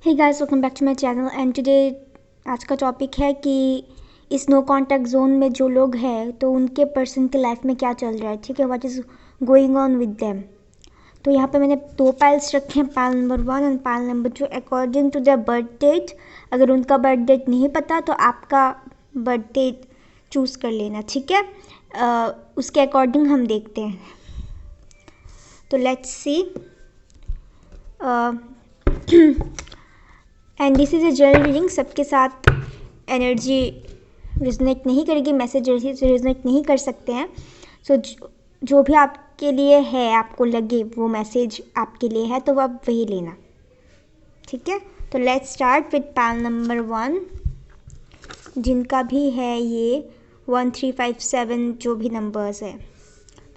Hey guys, welcome back to my channel and today आज का topic है कि इस नो कांटेक्ट जोन में जो लोग हैं तो उनके पर्सन के लाइफ में क्या चल रहा है, ठीक है, what is going on with them. तो यहाँ पे मैंने दो पाइल्स रखे हैं, pile number 1 and pile number 2, according to the birth date. अगर उनका बर्थ डेट नहीं पता तो आपका बर्थ डेट चूज़ कर लेना, ठीक है। उसके अकॉर्डिंग हम देखते हैं। तो let's see and this is a general reading. सबके साथ एनर्जी रिजनेट नहीं करेगी, मैसेज रिजनेट नहीं कर सकते हैं। सो जो भी आपके लिए है, आपको लगे वो मैसेज आपके लिए है तो आप वही लेना, ठीक है। तो let's start with pile number 1, जिनका भी है ये 1 3 5 7 जो भी नंबर्स है।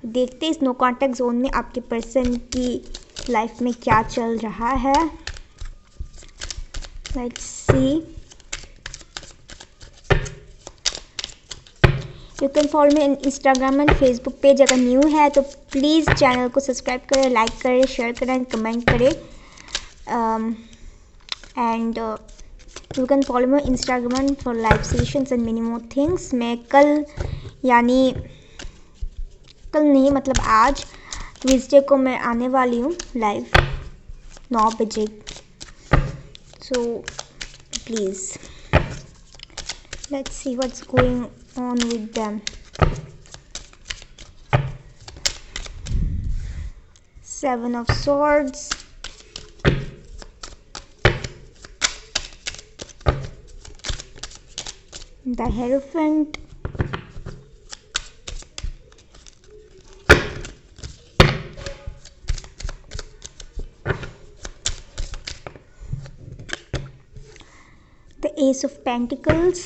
तो देखते हैं इस नो कॉन्टैक्ट जोन में आपके पर्सन की लाइफ में क्या चल रहा है। Let's see. You can follow me on Instagram and Facebook page. अगर न्यू है तो प्लीज़ चैनल को सब्सक्राइब करें, लाइक करें, शेयर करें, कमेंट करें। And you can follow me Instagram for live sessions and many more things. मैं कल नहीं मतलब आज ट्यूसडे को मैं आने वाली हूँ लाइव 9 बजे। So please let's see what's going on with them. 7 of Swords, the Hierophant, the Ace of Pentacles।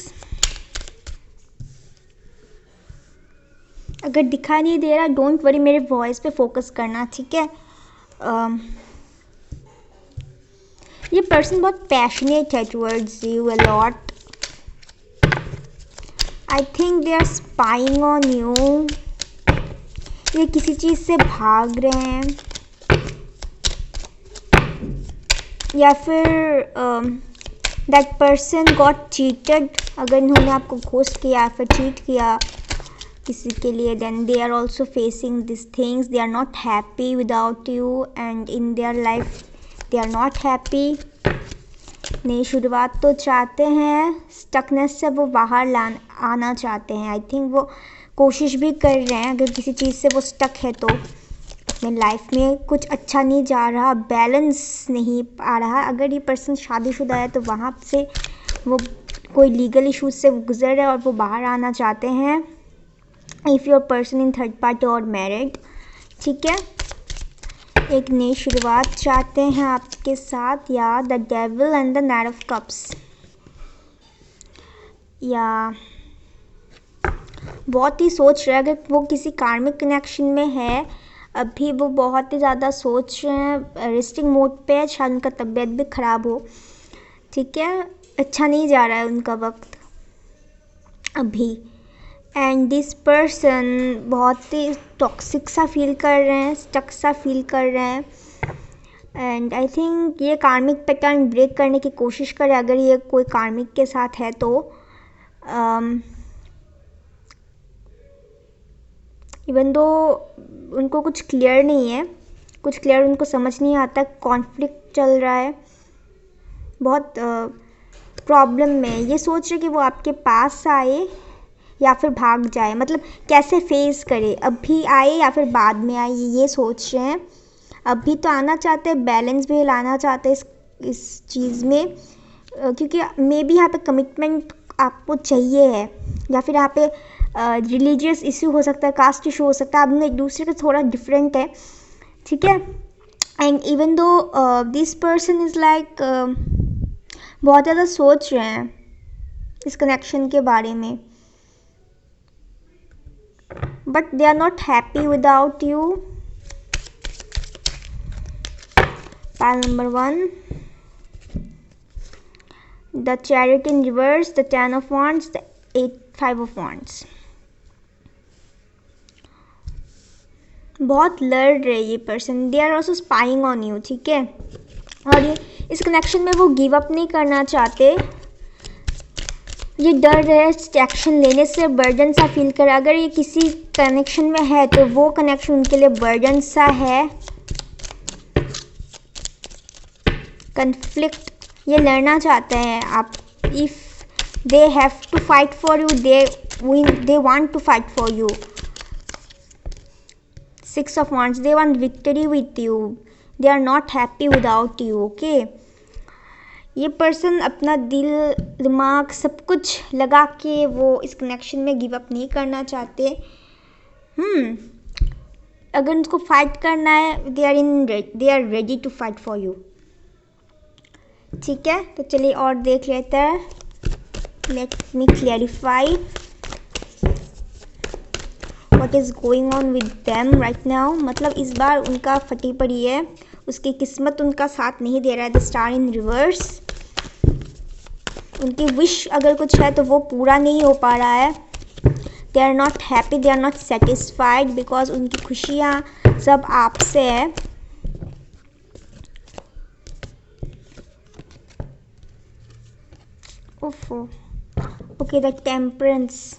अगर दिखाई नहीं दे रहा डोंट वरी, मेरे वॉइस पे फोकस करना, ठीक है। ये पर्सन बहुत पैशनेट है towards you a lot. I think they are spying on you. ये किसी चीज़ से भाग रहे हैं या फिर दैट पर्सन गॉट चीटेड। अगर इन्होंने आपको घोस्ट किया फिर चीट किया किसी के लिए, then they are also facing this things. They are not happy without you and in their life they are not happy. नई शुरुआत तो चाहते हैं, स्टकनेस से वो बाहर आना चाहते हैं। आई थिंक वो कोशिश भी कर रहे हैं। अगर किसी चीज़ से वो स्टक है तो अपने लाइफ में कुछ अच्छा नहीं जा रहा, बैलेंस नहीं आ रहा। अगर ये पर्सन शादीशुदा है तो वहाँ से वो कोई लीगल इश्यूज से गुजर रहे हैं और वो बाहर आना चाहते हैं। If your person in third party और मैरिड, ठीक है, एक नई शुरुआत चाहते हैं आपके साथ। या the devil and the night of cups, या बहुत ही सोच रहे हैं। अगर वो किसी कार्मिक कनेक्शन में है अभी वो बहुत ही ज़्यादा सोच रहे हैं, रेस्टिंग मोड पे है, शायद उनका तबीयत भी ख़राब हो, ठीक है, अच्छा नहीं जा रहा है उनका वक्त अभी। एंड दिस पर्सन बहुत ही टॉक्सिक सा फील कर रहे हैं, स्टक सा फील कर रहे हैं। एंड आई थिंक ये कार्मिक पैटर्न ब्रेक करने की कोशिश करे। अगर ये कोई कार्मिक के साथ है तो इवन दो उनको कुछ क्लियर नहीं है, कुछ क्लियर उनको समझ नहीं आता, कॉन्फ्लिक्ट चल रहा है, बहुत प्रॉब्लम में। ये सोच रहे कि वो आपके पास आए या फिर भाग जाए, मतलब कैसे फेस करे, अभी आए या फिर बाद में आए, ये सोच रहे हैं। अभी तो आना चाहते हैं, बैलेंस भी लाना चाहते हैं इस चीज़ में, क्योंकि मे बी यहाँ पे कमिटमेंट आपको चाहिए है या फिर यहाँ पे रिलीजियस इशू हो सकता है, कास्ट इशू हो सकता है। आप एक दूसरे का थोड़ा डिफरेंट है, ठीक है। And even though this person is like बहुत ज़्यादा सोच रहे हैं इस कनेक्शन के बारे में, but they are not happy without you. Pile number 1, the Chariot in reverse, the 10 of Wands, the 5 of Wands। बहुत लड़ रहे ये person, they are also spying on you, ठीक है। और इस कनेक्शन में वो गिव अप नहीं करना चाहते। ये डर रहे एक्शन लेने से, बर्डन सा फील करे। अगर ये किसी कनेक्शन में है तो वो कनेक्शन उनके लिए बर्डन सा है। कन्फ्लिक्ट, ये लड़ना चाहते हैं आप। If they have to fight for you, they want to fight for you. 6 of Wands, they want victory with you, they are not happy without you, okay? ये पर्सन अपना दिल दिमाग सब कुछ लगा के वो इस कनेक्शन में गिव अप नहीं करना चाहते। अगर उनको फाइट करना है, they are ready to fight for you. ठीक है, तो चलिए और देख लेते हैं। Let me clarify what is going on with them right now. मतलब इस बार उनका फटी पड़ी है, उसकी किस्मत उनका साथ नहीं दे रहा है। The star in reverse. उनकी विश अगर कुछ है तो वो पूरा नहीं हो पा रहा है। They are not happy, they are not satisfied, because उनकी खुशियाँ सब आपसे है। ओफो, okay, the temperance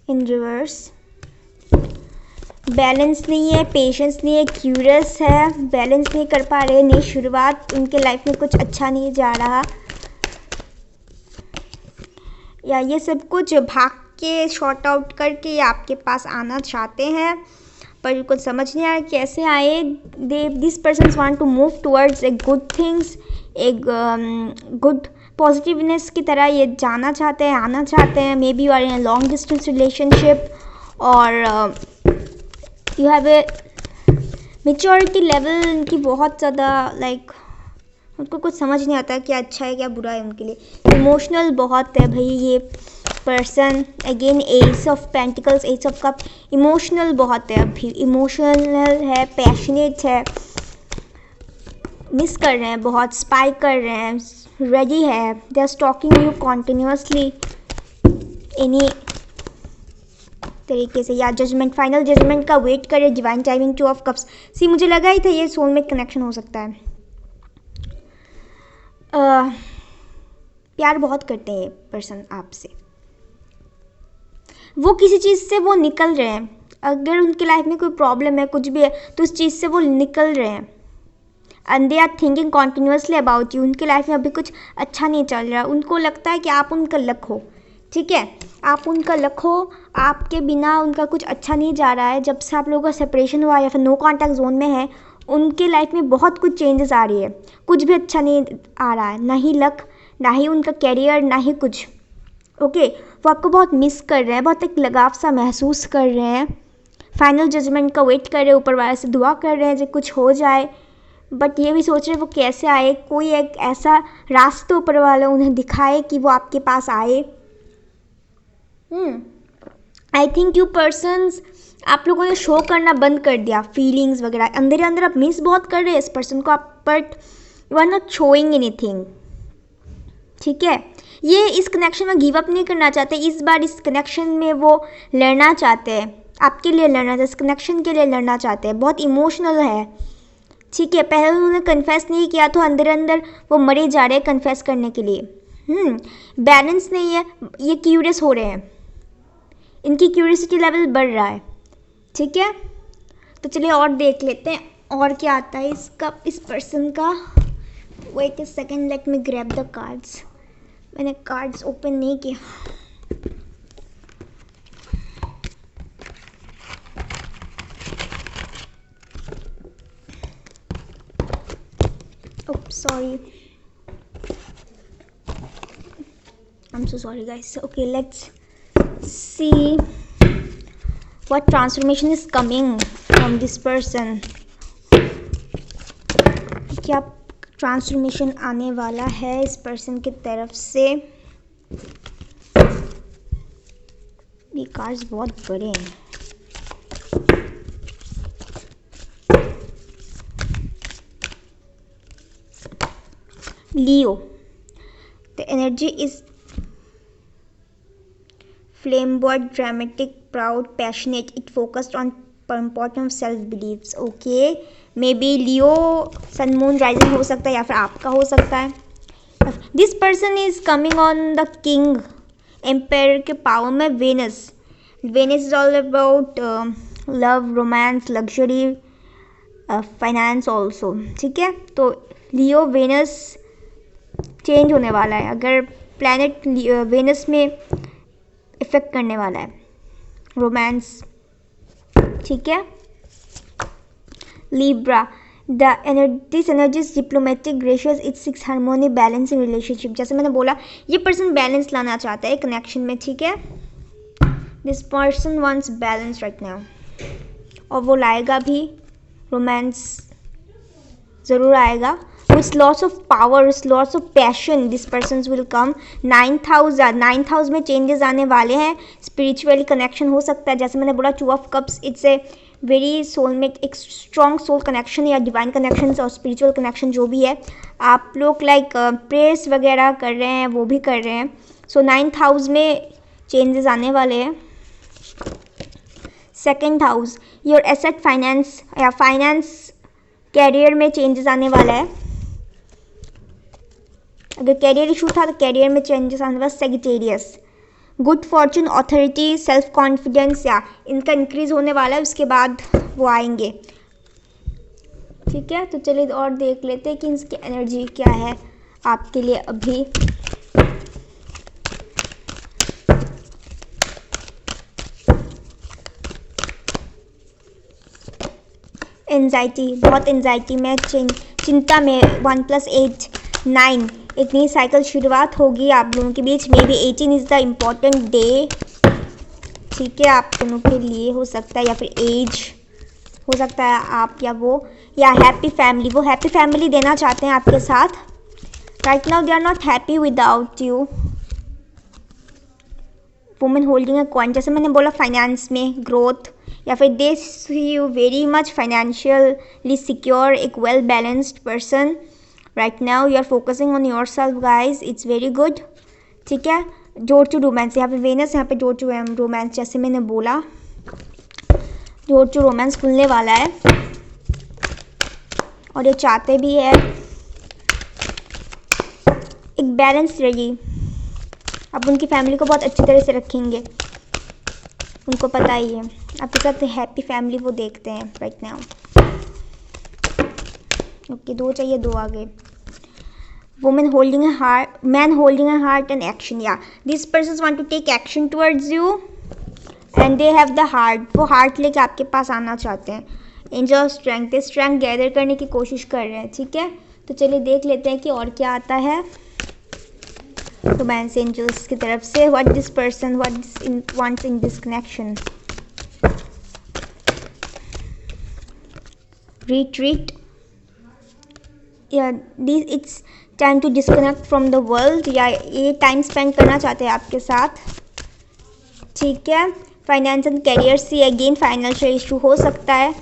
in reverse. Balance नहीं है, पेशेंस नहीं है, क्यूरियस है, बैलेंस नहीं कर पा रहे। नई शुरुआत, उनके लाइफ में कुछ अच्छा नहीं जा रहा, या ये सब कुछ भाग के शॉर्ट आउट करके आपके पास आना चाहते हैं, पर कुछ समझ नहीं आ रहा कैसे आए। This person want to move towards a good things, एक गुड पॉजिटिवनेस की तरह ये जाना चाहते हैं, आना चाहते हैं। Maybe you are in a long distance relationship, और you have a maturity level इनकी बहुत ज़्यादा, लाइक उनको कुछ समझ नहीं आता क्या अच्छा है क्या बुरा है उनके लिए। इमोशनल बहुत है भाई ये person. Again S of pentacles, S of cup, emotional बहुत है अभी, इमोशनल है, पैशनेट है, मिस कर रहे हैं बहुत, स्पाई कर रहे हैं, रेडी है। They are stalking you continuously any तरीके से, या जजमेंट, फाइनल जजमेंट का वेट करे। Divine timing, 2 of Cups। See मुझे लगा ही था ये सोलमेट कनेक्शन हो सकता है। प्यार बहुत करते हैं पर्सन आपसे, वो किसी चीज़ से वो निकल रहे हैं। अगर उनकी लाइफ में कोई प्रॉब्लम है, कुछ भी है, तो उस चीज़ से वो निकल रहे हैं। And they are thinking continuously about you. उनकी लाइफ में अभी कुछ अच्छा नहीं चल रहा है, उनको लगता है कि आप उनका लक हो। ठीक है, आप उनका लक हो, आपके बिना उनका कुछ अच्छा नहीं जा रहा है। जब से आप लोगों का सेपरेशन हुआ या फिर नो कॉन्टैक्ट जोन में है, उनके लाइफ में बहुत कुछ चेंजेस आ रही है, कुछ भी अच्छा नहीं आ रहा है, ना ही लक, ना ही उनका कैरियर, ना ही कुछ। ओके, वो आपको बहुत मिस कर रहे हैं, बहुत एक लगाव सा महसूस कर रहे हैं। फाइनल जजमेंट का वेट कर रहे हैं, ऊपर वाले से दुआ कर रहे हैं जो कुछ हो जाए, बट ये भी सोच रहे हैं वो कैसे आए। कोई एक ऐसा रास्ता ऊपर वाला उन्हें दिखाए कि वो आपके पास आए। आई थिंक यू पर्सन्स, आप लोगों ने शो करना बंद कर दिया फीलिंग्स वगैरह, अंदर ही अंदर आप मिस बहुत कर रहे हैं इस पर्सन को आप, but you are not showing anything. ठीक है, ये इस कनेक्शन में गिव अप नहीं करना चाहते। इस बार इस कनेक्शन में वो लड़ना चाहते हैं, आपके लिए लड़ना चाहते हैं, इस कनेक्शन के लिए लड़ना चाहते हैं। बहुत इमोशनल है। ठीक है, पहले उन्होंने कन्फेस नहीं किया तो अंदर अंदर वो मरे जा रहे हैं कन्फेस करने के लिए। बैलेंस नहीं है, ये क्यूरियस हो रहे हैं, इनकी क्यूरियसिटी लेवल बढ़ रहा है। ठीक है, तो चलिए और देख लेते हैं और क्या आता है इसका, इस पर्सन का। Wait a second, let me grab the cards. मैंने कार्ड्स ओपन नहीं किया। Oh sorry, I am so sorry guys. Okay, let's see what transformation is coming from this person। क्या ट्रांसफॉर्मेशन आने वाला है इस पर्सन की तरफ से। ये कार्ड्स बहुत बड़े हैं। Leo, the energy is flamboyant, dramatic, proud, passionate. It focused on importance of self-beliefs. Okay, maybe Leo sun moon rising हो सकता है या फिर आपका हो सकता है. This person is coming on the king empire के पावर में Venus. Venus is all about love, romance, luxury, finance also. ठीक है, तो लियो वेनस चेंज होने वाला है. अगर प्लैनेट वेनस में इफेक्ट करने वाला है रोमांस. ठीक है. Libra, this energy is diplomatic, gracious, it seeks harmony, balancing relationship. जैसे मैंने बोला ये पर्सन बैलेंस लाना चाहता है कनेक्शन में. ठीक है, this person wants balance right now, और वो लाएगा भी. रोमांस ज़रूर आएगा. With lots of power, with lots of passion, this persons will come. 9th house में changes आने वाले हैं. Spiritually connection हो सकता है. जैसे मैंने बोला 2 of cups, it's a very soulmate, एक strong soul connection या divine connections और spiritual connection जो भी है. आप लोग like prayers वगैरह कर रहे हैं, वो भी कर रहे हैं. So 9th house में changes आने वाले हैं. 2nd house, your asset, finance या finance कैरियर में चेंजेस आने वाला है. अगर कैरियर इशू था तो कैरियर में चेंजेस आने वाला. Sagittarius, good Fortune, authority, self confidence या इनका इंक्रीज होने वाला है. उसके बाद वो आएंगे. ठीक है, तो चलिए और देख लेते हैं कि इसकी एनर्जी क्या है आपके लिए अभी. एंजाइटी, बहुत एंजाइटी में, चिंता में. 1 + 8 9, एक नई साइकिल शुरुआत होगी आप दोनों के बीच. Maybe 18 is the important day. ठीक है, आप दोनों के लिए हो सकता है, या फिर एज हो सकता है आप या वो, या हैप्पी फैमिली. वो हैप्पी फैमिली देना चाहते हैं आपके साथ. Right now they are not happy without you. Women holding a coin, जैसे मैंने बोला फाइनेंस में ग्रोथ, या फिर they see you very much financially secure, एक well balanced person. Right now you are focusing on yourself guys, it's very good. ठीक है, door to romance, यहाँ पे वेनस, यहाँ पे डोर टू रोमांस. जैसे मैंने बोला डोर टू रोमांस खुलने वाला है, और ये चाहते भी है एक बैलेंस रही. आप उनकी फैमिली को बहुत अच्छी तरह से रखेंगे, उनको पता ही है. आपके साथ हैप्पी फैमिली वो देखते हैं राइट नाउ. ओके, 2 चाहिए, 2 आ गए. Women holding a heart, man holding a heart and action. या this person want to take action towards you and they have the heart. वो हार्ट लेके आपके पास आना चाहते हैं. Angel of strength, they strength gather करने की कोशिश कर रहे हैं. ठीक है, तो चलिए देख लेते हैं कि और क्या आता है रोमांस एंजल्स की तरफ से. What this person wants in this connection. Retreat, या it's time to disconnect from the world, या ये टाइम स्पेंड करना चाहते हैं आपके साथ. ठीक है, फाइनेंस एंड करियर से अगेन फाइनेंशियल इशू हो सकता है,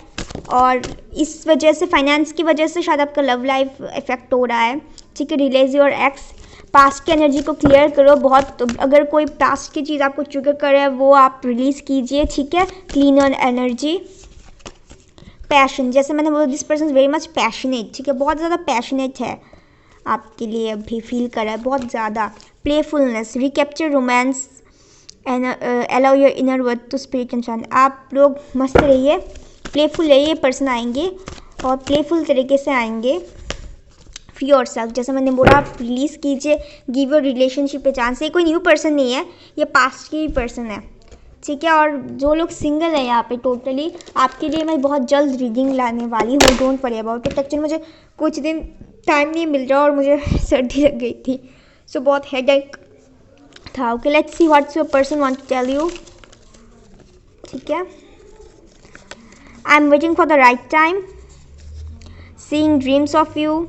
और इस वजह से फाइनेंस की वजह से शायद आपका लव लाइफ इफेक्ट हो रहा है. ठीक है, रिलीज योर एक्स. पास्ट की एनर्जी को क्लियर करो. बहुत अगर कोई पास्ट की चीज़ आपको ट्रिगर कर रहा है वो आप रिलीज़ कीजिए. ठीक है, क्लीन ऑन एनर्जी. पैशन, जैसे मैंने बोला this person very much passionate. ठीक है, बहुत ज़्यादा पैशनेट है आपके लिए, अभी फील कर रहा है बहुत ज़्यादा. Playfulness, recapture romance and allow your inner worth to spirit and shine. आप लोग मस्त रहिए, प्लेफुल रहिए. पर्सन आएंगे और प्लेफुल तरीके से आएंगे. फ्री योर सेल्फ, जैसे मैंने बोला आप रिलीज़ कीजिए. गिव योर रिलेशनशिप पे चांस. ये कोई न्यू पर्सन नहीं है, ये पास्ट की पर्सन है. ठीक है, और जो लोग सिंगल है यहाँ पे टोटली आपके लिए मैं बहुत जल्द रीडिंग लाने वाली हूँ. Don't worry about it. Actually मुझे कुछ दिन टाइम नहीं मिल रहा और मुझे सर्दी लग गई थी, सो बहुत हेडेक था. Okay, let's see what's your person want to tell you. ठीक है, I am waiting for the right time, seeing dreams of you,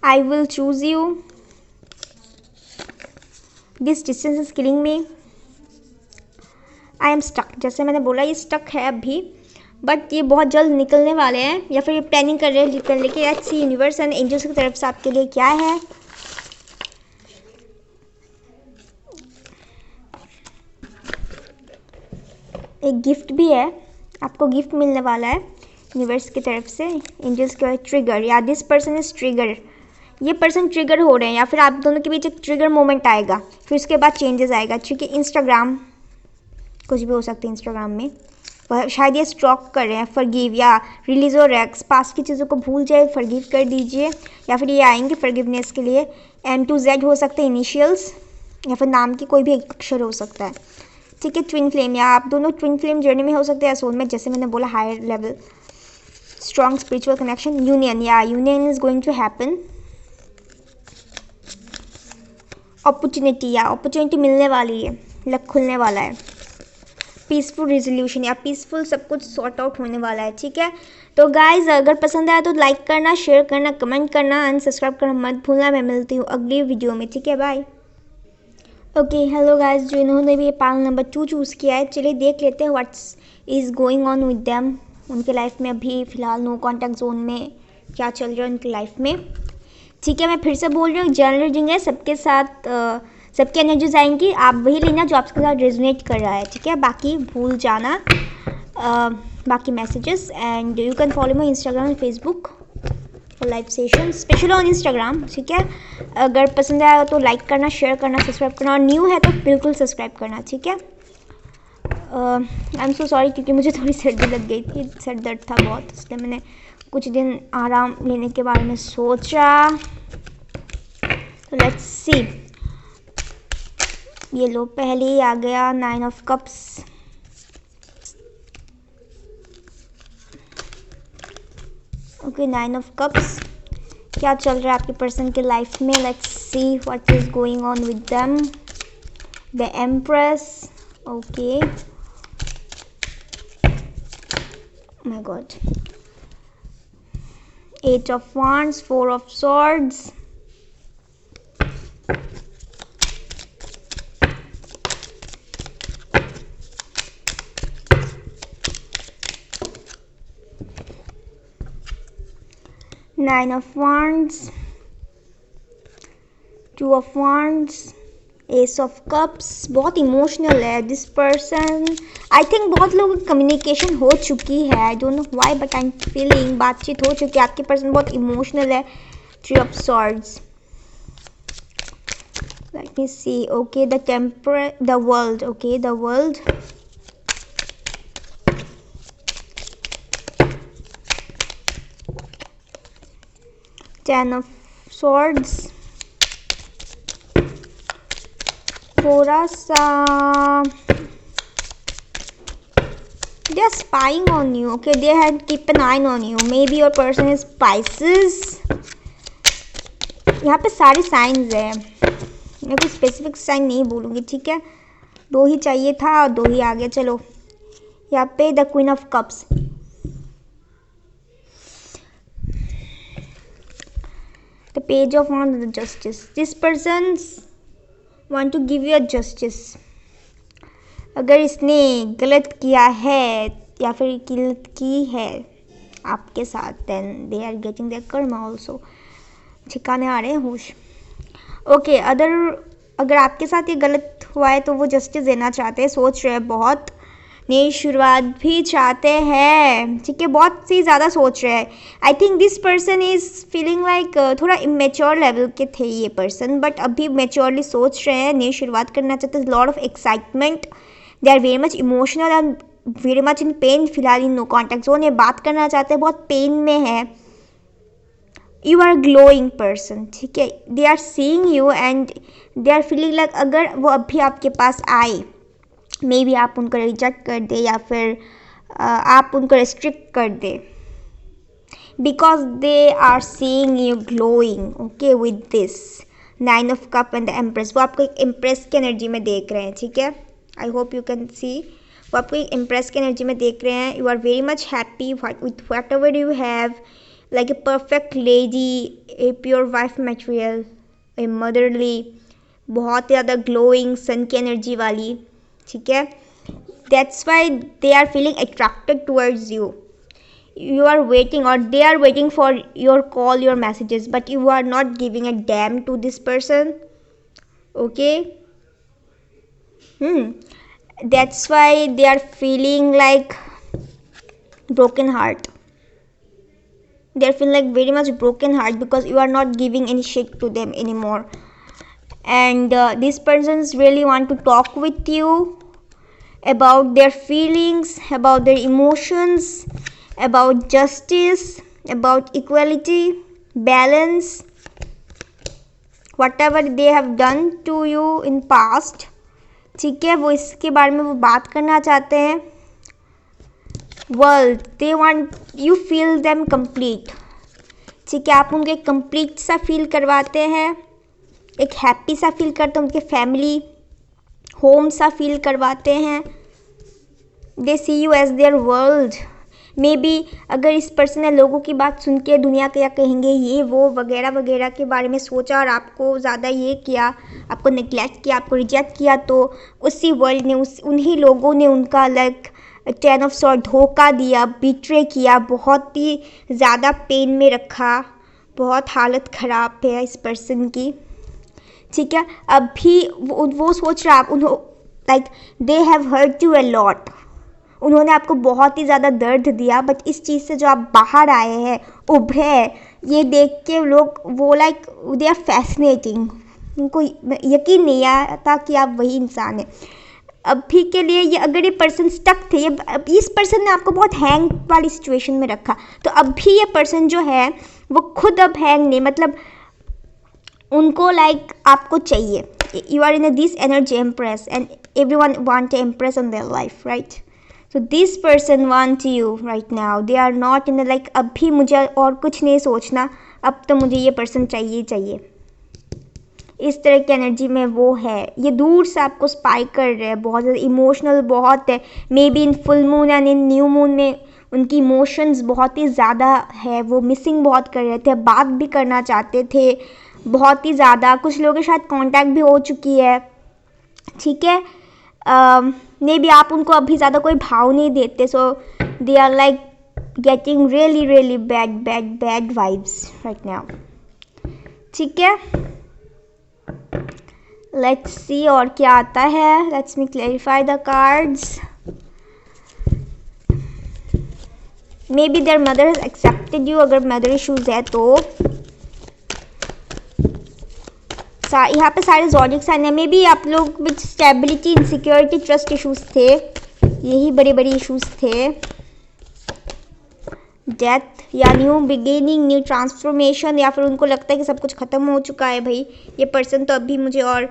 I will choose you, this distance is killing me, I am stuck. जैसे मैंने बोला ये stuck है अभी, but ये बहुत जल्द निकलने वाले हैं, या फिर ये प्लानिंग कर रहे हैं निकलने की. Let's see universe and angels की तरफ से आपके लिए क्या है. एक गिफ्ट भी है, आपको गिफ्ट मिलने वाला है. यूनिवर्स की तरफ से, एंजल्स के ट्रिगर, या दिस पर्सन इज ट्रिगर, ये पर्सन ट्रिगर हो रहे हैं, या फिर आप दोनों के बीच एक ट्रिगर मोमेंट आएगा, फिर उसके बाद चेंजेस आएगा। ठीक है, इंस्टाग्राम, कुछ भी हो सकता है इंस्टाग्राम में, शायद ये स्टॉक कर रहे हैं, फॉरगिव या रिलीज और एक्स, पास्ट की चीज़ों को भूल जाए, फॉरगिव कर दीजिए, या फिर ये आएंगे फॉरगिवनेस के लिए। M to Z हो सकते हैं इनिशियल्स, या फिर नाम की कोई भी एक अक्षर हो सकता है। ठीक है, ट्विन फ्लेम, या आप दोनों ट्विन फ्लेम जर्नी में हो सकते हैं, सोल में, जैसे मैंने बोला higher level, strong spiritual connection, union, या union is going to happen, opportunity, या अपॉर्चुनिटी मिलने वाली है, लक खुलने वाला है, पीसफुल रिजोल्यूशन, या पीसफुल सब कुछ सॉर्ट आउट होने वाला है। ठीक है, तो गाइज अगर पसंद आया तो लाइक करना, शेयर करना, कमेंट करना एंड सब्सक्राइब करना मत भूलना। मैं मिलती हूँ अगली वीडियो में। ठीक है, बाय। ओके, हेलो गाइज, जो इन्होंने भी पाल नंबर 2 चूज़ किया है, चलिए देख लेते हैं what's is going on with them, उनके लाइफ में अभी फ़िलहाल नो कॉन्टैक्ट जोन में क्या चल रहा है उनकी लाइफ में। ठीक है, मैं फिर से बोल रही हूँ, जनरल रीडिंग है, सबके साथ सबकी एनर्जीज आएंगी, आप वही लेना जो आपके साथ रेजोनेट कर रहा है। ठीक है, बाकी भूल जाना बाकी messages, and you can follow my Instagram and Facebook for live session, special on Instagram. ठीक है, अगर पसंद आया तो लाइक करना, शेयर करना, सब्सक्राइब करना, और न्यू है तो बिल्कुल सब्सक्राइब करना। ठीक है, आई एम सो सॉरी क्योंकि मुझे थोड़ी सर्दी लग गई थी, सर दर्द था बहुत, इसलिए मैंने कुछ दिन आराम लेने के बारे में सोचा। तो लेट्स सी, ये लो पहले ही आ गया 9 of cups. Okay, 9 of cups, क्या चल रहा है आपके पर्सन के लाइफ में, let's see what is going on with them. The empress, okay, my God, 8 of wands, 4 of swords, Nine of Wands, 2 of Wands, Ace of Cups। बहुत emotional है this person, I think बहुत लोगों की communication हो चुकी है, I don't know why but I am feeling बातचीत हो चुकी है, आपके पर्सन बहुत इमोशनल है। 3 of Swords, let me see, okay, the world, okay, the world, Ten of Swords, थोड़ा सा they are spying on you, okay, they had keep an eye on you, maybe your person is Pisces। यहाँ पे सारे science है, मैं कोई specific sign नहीं बोलूँगी। ठीक है, 2 ही चाहिए था और 2 ही आ गया। चलो, यहाँ पे the queen of cups, the page of wands, the justice, this person's want to give you a justice। अगर इसने गलत किया है या फिर गलत की है आपके साथ, then they are getting their karma also। ठिकाने आ रहे हैं होश। ओके, अगर आपके साथ ये गलत हुआ है तो वो जस्टिस देना चाहते हैं, सोच रहे हैं बहुत, नई शुरुआत भी चाहते हैं। ठीक है, बहुत ही ज़्यादा सोच रहे हैं। I think this person is feeling like थोड़ा इमेच्योर लेवल के थे ये पर्सन, बट अभी मेच्योरली सोच रहे हैं, नई शुरुआत करना चाहते हैं, lot of excitement, they are very much emotional and very much in pain. फिलहाल इन नो कॉन्टैक्ट जोन, ये बात करना चाहते हैं, बहुत पेन में है। यू आर ग्लोइंग पर्सन, ठीक है, they are seeing you and they are feeling like अगर वो अभी आपके पास आए, मे बी आप उनको रिजेक्ट कर दे या फिर आप उनको रिस्ट्रिक्ट कर दे, because they are seeing you glowing, okay, with this 9 of cup and the empress. वो आपको एक इम्प्रेस की एनर्जी में देख रहे हैं। ठीक है, I hope you can see, वो आपको एक इम्प्रेस की एनर्जी में देख रहे हैं। You are very much happy with whatever you have, like a perfect lady, a pure wife material, a motherly, बहुत ज़्यादा ग्लोइंग सन की एनर्जी वाली। ठीक है, that's why they are feeling attracted towards you. You are waiting और they are waiting for your call, your messages, but you are not giving a damn to this person, okay. That's why they are feeling like broken heart, They feel like very much broken heart because you are not giving any shit to them anymore. And these persons really want to talk with you about their feelings, about their emotions, about justice, about equality, balance, whatever they have done to you in past. ठीक है, वो इसके बारे में वो बात करना चाहते हैं. World, they want you feel them complete. ठीक है, आप उनको एक कंप्लीट सा फील करवाते हैं, एक हैप्पी सा फील करते हैं, उनके फैमिली होम सा फील करवाते हैं. They see you as their world. Maybe अगर इस पर्सन ने लोगों की बात सुन के दुनिया क्या कहेंगे ये वो वगैरह वगैरह के बारे में सोचा और आपको ज़्यादा ये किया, आपको नेग्लेक्ट किया, आपको रिजेक्ट किया, तो उसी वर्ल्ड ने उन्हीं लोगों ने उनका लाइक 10 ऑफ सॉर्ड धोखा दिया, बिट्रे किया, बहुत ही ज़्यादा पेन में रखा, बहुत हालत ख़राब है इस पर्सन की. ठीक है, अभी वो सोच रहा आप like they have hurt you a lot. उन्होंने आपको बहुत ही ज़्यादा दर्द दिया, बट इस चीज़ से जो आप बाहर आए हैं, उभरे हैं, ये देख के लोग वो लाइक दे आर फैसिनेटिंग. उनको यकीन नहीं आता कि आप वही इंसान हैं. अभी के लिए ये अगर ये पर्सन स्टक थे, इस पर्सन ने आपको बहुत हैंग वाली सिचुएशन में रखा, तो अभी ये पर्सन जो है वो खुद अब हैंग नहीं, मतलब उनको लाइक आपको चाहिए. You are in this energy empress and everyone want to impress on their life, right? So this person want you right now. They are not in like अभी मुझे और कुछ नहीं सोचना, अब तो मुझे ये पर्सन चाहिए चाहिए. इस तरह की एनर्जी में वो है. ये दूर से आपको स्पाई कर रहे हैं, बहुत ज़्यादा इमोशनल बहुत है. May be in full moon and in new moon में उनकी इमोशंस बहुत ही ज़्यादा है. वो मिसिंग बहुत कर रहे थे, बात भी करना चाहते थे बहुत ही ज़्यादा. कुछ लोगों के साथ कांटेक्ट भी हो चुकी है. ठीक है, मे बी आप उनको अभी ज़्यादा कोई भाव नहीं देते. So they are like getting really really bad vibes right now. ठीक है, लेट्स सी और क्या आता है. Let's me clarify the cards. Maybe their mother has accepted you. अगर मदर इशूज़ है तो यहाँ पे सारे ज़ोडिएक साइन है. मे बी आप लोग with stability, insecurity, trust issues थे, यही बड़े बड़े इशूज़ थे. डेथ या न्यू बिगिनिंग, न्यू ट्रांसफॉर्मेशन, या फिर उनको लगता है कि सब कुछ ख़त्म हो चुका है. भाई ये पर्सन तो अभी मुझे और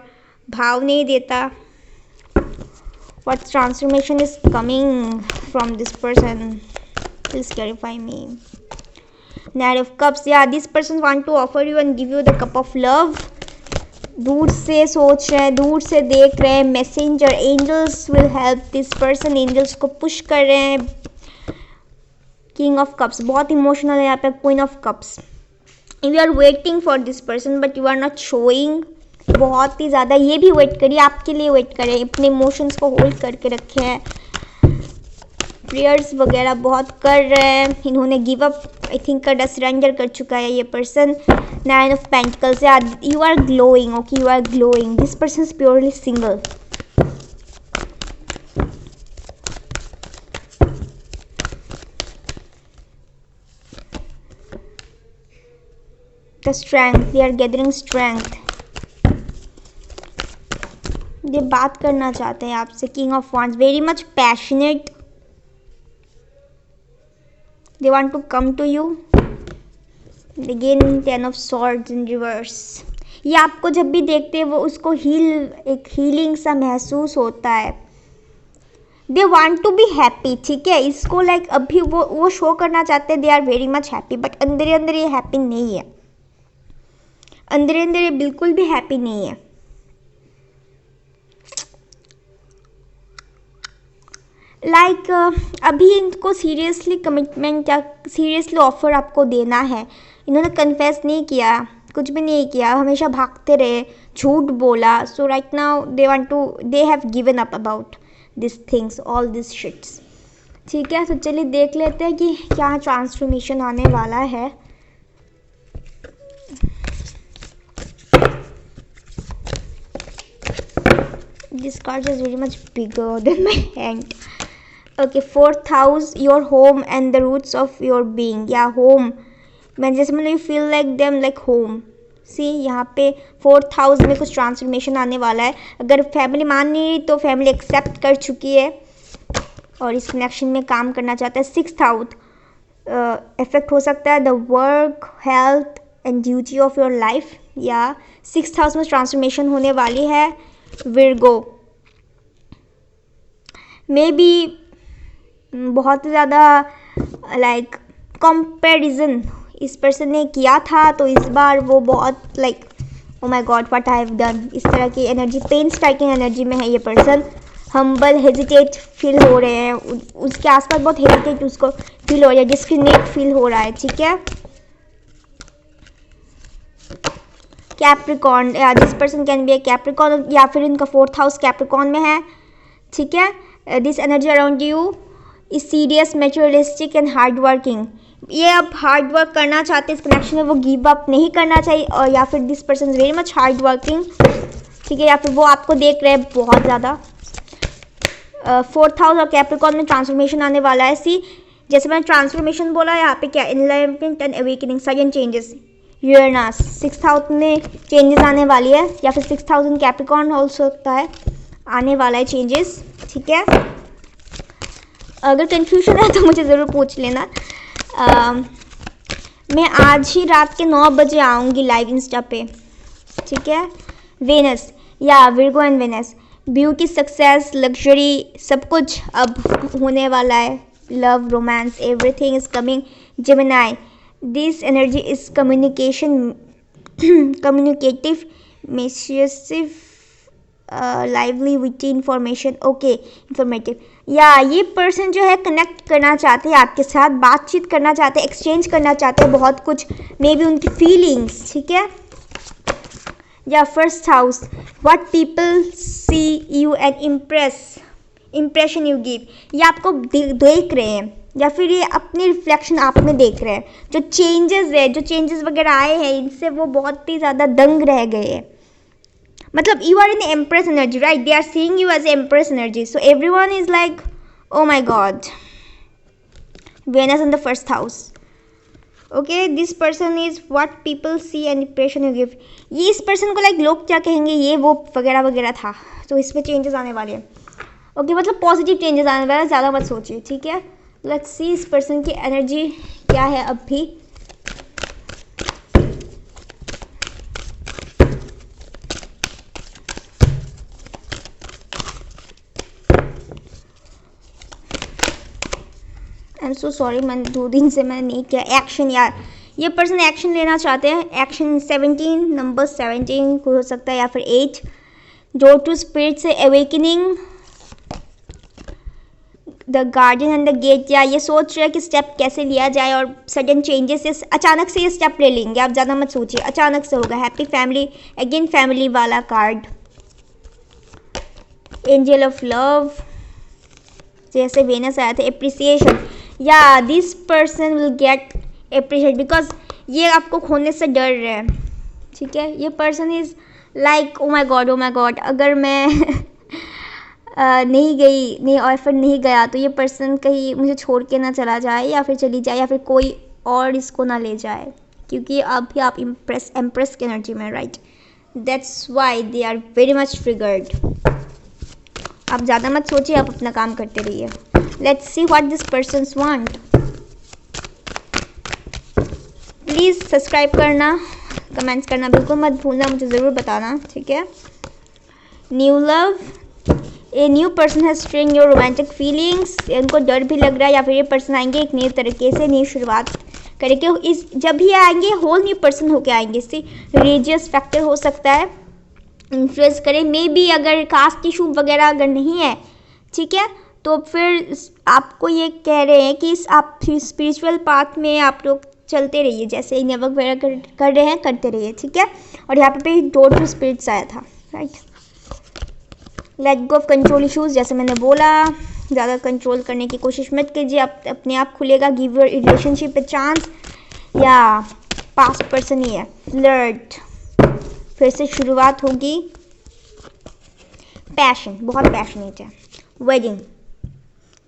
भाव नहीं देता. What transformation is coming from this person, please clarify me. Knight of cups, या this person want to offer you and give you the cup of love. दूर से सोच रहे हैं, दूर से देख रहे हैं. Messenger angels will help this person. Angels को पुश कर रहे हैं. किंग ऑफ कप्स बहुत इमोशनल है यहाँ पे. Queen of cups, you are waiting for this person but you are not showing. बहुत ही ज़्यादा ये भी वेट करिए, आपके लिए वेट करें, अपने इमोशंस को होल्ड करके रखे हैं. प्रेयर्स वगैरह बहुत कर रहे हैं. इन्होंने गिव अप आई थिंक कर सरेंडर कर चुका है ये पर्सन. 9 of pentacles, you are glowing. Okay, you are glowing. This person is purely single. The strength, they are gathering strength. ये बात करना चाहते हैं आपसे. King of wands, very much passionate. They want to come to you. Again 10 of swords in reverse. ये आपको जब भी देखते हैं वो उसको एक हीलिंग सा महसूस होता है. They want to be happy. ठीक है, इसको लाइक अभी वो शो करना चाहते हैं they are very much happy, but अंदर अंदर ये हैप्पी नहीं है. अंदर अंदर ये बिल्कुल भी हैप्पी नहीं है. लाइक अभी इनको सीरियसली कमिटमेंट या सीरियसली ऑफर आपको देना है. इन्होंने कन्फेस नहीं किया, कुछ भी नहीं किया, हमेशा भागते रहे, झूठ बोला. So right now they have given up about this things, all this shits. ठीक है, तो चलिए देख लेते हैं कि क्या ट्रांसफॉर्मेशन आने वाला है. This card is very much bigger than my hand. Okay, 4th house, your home and the roots of your being. Yeah, home. मैंने you feel like them like home. See यहाँ पे 4th हाउस में कुछ transformation आने वाला है। अगर family मान नहीं रही तो फैमिली एक्सेप्ट कर चुकी है और इस कनेक्शन में काम करना चाहता है। 6th हाउस इफेक्ट हो सकता है the work, health and duty of your life, या 6th हाउस में ट्रांसफॉर्मेशन होने वाली है। विर्गो मे बी बहुत ज़्यादा लाइक कंपैरिजन इस पर्सन ने किया था, तो इस बार वो बहुत like oh my God what I have done, इस तरह की एनर्जी, पेन स्ट्राइकिंग एनर्जी में है ये पर्सन। हम्बल, हेजिटेट फील हो रहे हैं, उसके आसपास बहुत हेजिटेट उसको फील हो रहा है, डिस्क्रिमिनेट फील हो रहा है, ठीक है। Capricorn, this person can be A Capricorn, या फिर इनका 4th हाउस कैप्रिकॉर्न में है, ठीक है। This energy around you is serious, maturistic and hard working. ये अब हार्ड वर्क करना चाहते हैं इस कनेक्शन में, वो गिव अप नहीं करना चाहिए, और या फिर this person is very much hard working, ठीक है, या फिर वो आपको देख रहे हैं बहुत ज़्यादा। 4th हाउस और कैप्रिकॉर्न में ट्रांसफॉर्मेशन आने वाला है। सी जैसे मैंने ट्रांसफॉर्मेशन बोला, यहाँ पे क्या enlightenment and awakening, sudden changes. Uranus 6th house में चेंजेस आने वाली है, या फिर 6th हाउस इन कैप्रिकॉर्न हो सकता है, आने वाला है चेंजेस, ठीक है। अगर कंफ्यूजन है तो मुझे ज़रूर पूछ लेना। मैं आज ही रात के 9 बजे आऊँगी लाइव इंस्टा पे, ठीक है। वेनस, या Virgo and Venus, beauty, success, luxury, सब कुछ अब होने वाला है। Love, romance, everything is coming. Gemini, this energy is communication, communicative, massive, lively, witty, information, okay, informative. या ये पर्सन जो है कनेक्ट करना चाहते हैं आपके साथ, बातचीत करना चाहते हैं, एक्सचेंज करना चाहते हैं बहुत कुछ, मे बी उनकी फीलिंग्स, ठीक है। या 1st house, what people see you and impression you give, ये आपको देख रहे हैं, या फिर ये अपनी रिफ्लेक्शन आप में देख रहे हैं। जो चेंजेस वगैरह आए हैं, इनसे वो बहुत ही ज़्यादा दंग रह गए हैं। मतलब you are in the empress energy, right? They are seeing you as empress energy, so everyone is like oh my god, Venus in the 1st house, okay, this person is what people see and impression you give। ये इस person को like लोग क्या कहेंगे, ये वो वगैरह वगैरह था, तो इसमें चेंजेस आने वाले हैं, ओके, मतलब पॉजिटिव चेंजेस आने वाले हैं, ज़्यादा मत सोचिए, ठीक है। लेट्स सी इस पर्सन की एनर्जी क्या है अब भी। आई एम सो सॉरी, मैंने 2 दिन से मैंने नहीं किया एक्शन यार। ये पर्सन एक्शन लेना चाहते हैं, एक्शन 17, नंबर 17 हो सकता है, या फिर 8। जो टू स्पिरिट से awakening, the guardian and the gate, या ये सोच रहे हैं कि स्टेप कैसे लिया जाए, और सडन चेंजेस से अचानक से ये स्टेप ले लेंगे, आप ज़्यादा मत सोचिए, अचानक से होगा। हैप्पी फैमिली, अगेन फैमिली वाला कार्ड। एंजल ऑफ लव, जैसे वेनस आया था। एप्रिसिएशन, या this person will get appreciate because ये आपको खोने से डर रहे हैं, ठीक है। ये person is like oh my God, अगर मैं नहीं ऑफर नहीं गया तो ये पर्सन कहीं मुझे छोड़ के ना चला जाए, या फिर चली जाए, या फिर कोई और इसको ना ले जाए, क्योंकि अब भी आप एम्प्रेस की एनर्जी में, right. That's why they are very much triggered. आप ज़्यादा मत सोचिए, आप अपना काम करते रहिए। Let's see what this person's want. Please subscribe करना, कमेंट्स करना बिल्कुल मत भूलना, मुझे ज़रूर बताना, ठीक है। New love, a new person has string your romantic feelings, इनको डर भी लग रहा है, या फिर ये पर्सन आएंगे एक नए तरीके से, नई शुरुआत करके। इस जब भी आएंगे होल न्यू पर्सन होके आएंगे। इससे रिलीजियस फैक्टर हो सकता है, इन्फ्लुएंस करें, मे बी अगर कास्ट इशू वगैरह अगर नहीं है, ठीक है, तो फिर आपको ये कह रहे हैं कि आप स्पिरिचुअल पाथ में आप लोग चलते रहिए, जैसे नेवर्क वगैरह कर रहे हैं, करते रहिए, ठीक है। और यहाँ पे डोर टू स्पिरिट्स आया था, right. Let go of control issues, जैसे मैंने बोला, ज़्यादा कंट्रोल करने की कोशिश मत कीजिए, आप अपने आप खुलेगा। Give your relationship a chance, या पास्ट पर्सन ही है। फ्लर्ट, फिर से शुरुआत होगी। पैशन, बहुत पैशनेट है। Wedding,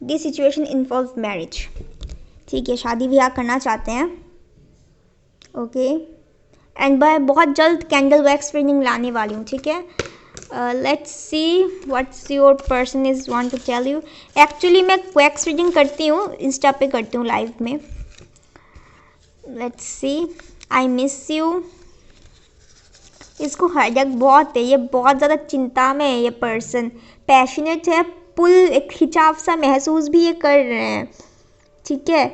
this situation involve marriage, ठीक है, शादी ब्याह करना चाहते हैं। ओके एंड मैं बहुत जल्द कैंडल वैक्स रीडिंग लाने वाली हूँ, ठीक है। Let's see what's your person is want to tell you. Actually मैं वैक्स रीडिंग करती हूँ, इंस्टा पे करती हूँ लाइव में। Let's see, I miss you. इसको हेडेक बहुत है, ये बहुत ज़्यादा चिंता में है ये पर्सन, पैशनेट है, पुल एक खिंचाव सा महसूस भी ये कर रहे हैं, ठीक है।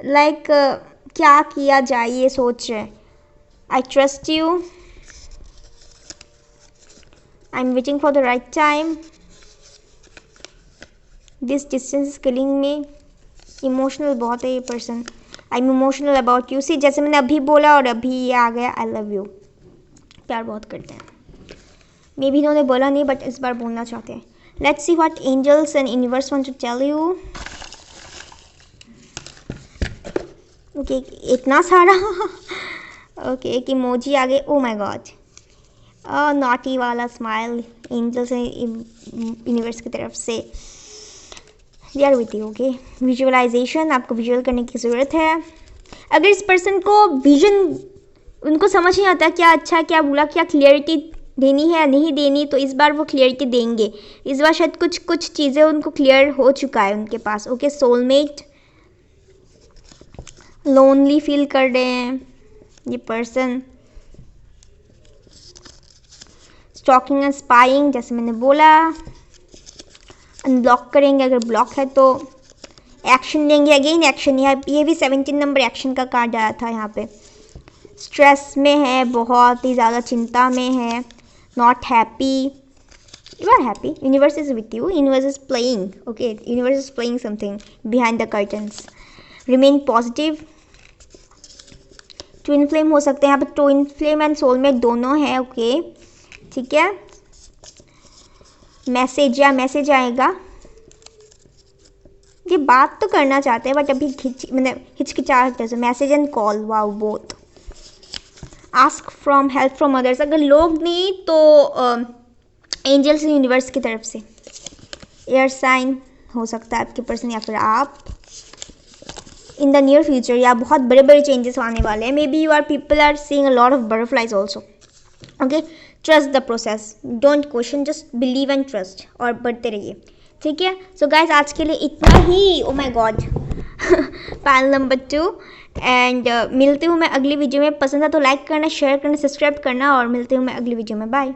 लाइक क्या किया जाए ये सोच रहे हैं। I trust you, I am waiting for the right time, this distance is killing me. Emotional बहुत है ये पर्सन, I am emotional about you. See जैसे मैंने अभी बोला और अभी ये आ गया, आई लव यू। प्यार बहुत करते हैं, मे भी इन्होंने बोला नहीं बट इस बार बोलना चाहते हैं। Let's see what angels and universe want to tell you. Okay इतना सारा ओके एक इमोजी आ गए, ओ माय गॉड, नॉटी वाला स्माइल एंजल्स एंड यूनिवर्स की तरफ से। They are with you, okay. Visualization, आपको विजुअल करने की ज़रूरत है। अगर इस पर्सन को विजन, उनको समझ नहीं आता क्या अच्छा क्या बुरा, क्या क्लियरिटी देनी है या नहीं देनी, तो इस बार वो क्लियरिटी देंगे। इस बार शायद कुछ चीज़ें उनको क्लियर हो चुका है उनके पास, ओके। सोलमेट, लोनली फील कर रहे हैं ये पर्सन। स्टॉकिंग एंड स्पाइंग, जैसे मैंने बोला। अनब्लॉक करेंगे, अगर ब्लॉक है तो एक्शन लेंगे, अगेन एक्शन। ये भी 17 नंबर एक्शन का कार्ड आया था यहाँ पे। स्ट्रेस में है, बहुत ही ज़्यादा चिंता में है, not happy, you are happy, universe is with you, universe is playing, okay, universe is playing something behind the curtains. Remain positive. Twin flame हो सकते हैं यहाँ पे, ट्विन फ्लेम एंड सोलमेट दोनों है, ओके, ठीक है। मैसेज आएगा, ये बात तो करना चाहते हैं बट अभी हिचकिचाहट है। Message and call, wow both. Ask from help from others, अगर लोग नहीं तो एंजल्स यूनिवर्स की तरफ से। एयर साइन हो सकता है आपके पर्सन या फिर आप। इन द नियर फ्यूचर, या बहुत बड़े बड़े चेंजेस आने वाले हैं। Maybe you are people are seeing a lot of butterflies also, okay. Trust the process, don't question, just believe and trust, और बढ़ते रहिए, ठीक है। सो गाइज आज के लिए इतना ही। ओ माई गॉड पैनल नंबर 2 एंड मिलती हूँ मैं अगली वीडियो में। पसंद है तो लाइक करना, शेयर करना, सब्सक्राइब करना, और मिलती हूँ मैं अगली वीडियो में। बाय।